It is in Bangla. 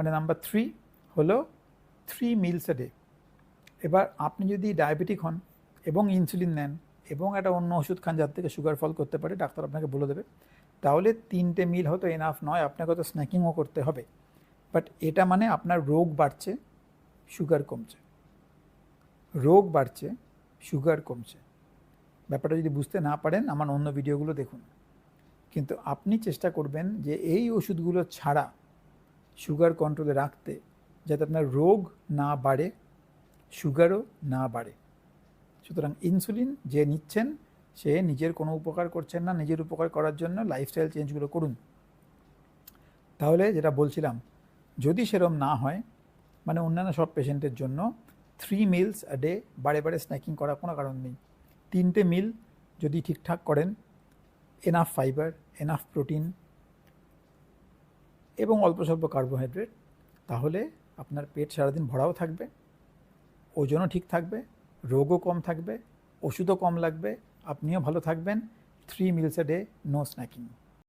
মানে নাম্বার 3 হলো 3 মিলস এ ডে। এবার আপনি যদি ডায়াবেটিক হন এবং ইনসুলিন নেন এবং একটা অন্য ওষুধ খান যার থেকে সুগার ফল করতে পারে, ডাক্তার আপনাকে বলে দেবে, তাহলে 3টে মিল হয়তো এনাফ নয়, আপনাকে হয়তো স্ন্যাকিংও করতে হবে। বাট এটা মানে আপনার রোগ বাড়ছে, সুগার কমছে, রোগ বাড়ছে, সুগার কমছে। ব্যাপারটা যদি বুঝতে না পারেন আমার অন্য ভিডিওগুলো দেখুন। কিন্তু আপনি চেষ্টা করবেন যে এই ওষুধগুলো ছাড়া সুগার কন্ট্রোলে রাখতে, যাতে আপনার রোগ না বাড়ে, সুগারও না বাড়ে। সুতরাং ইনসুলিন যে নিচ্ছেন সে নিজের কোনো উপকার করছেন না, নিজের উপকার করার জন্য লাইফস্টাইল চেঞ্জগুলো করুন। তাহলে যেটা বলছিলাম, যদি সেরম না হয়, মানে অন্যান্য সব পেশেন্টের জন্য 3 মিলস আ ডে, বারে বারে স্ন্যাকিং করার কোনো কারণ নেই। 3টে মিল যদি ঠিকঠাক করেন, এনাফ ফাইবার, এনাফ প্রোটিন এবং অল্প স্বল্প কার্বোহাইড্রেট, তাহলে আপনার পেট সারাদিন ভরাও থাকবে, ওজনও ঠিক থাকবে, রোগও কম থাকবে, ওষুধও কম লাগবে, আপনিও ভালো থাকবেন। 3 meals a day, no snacking.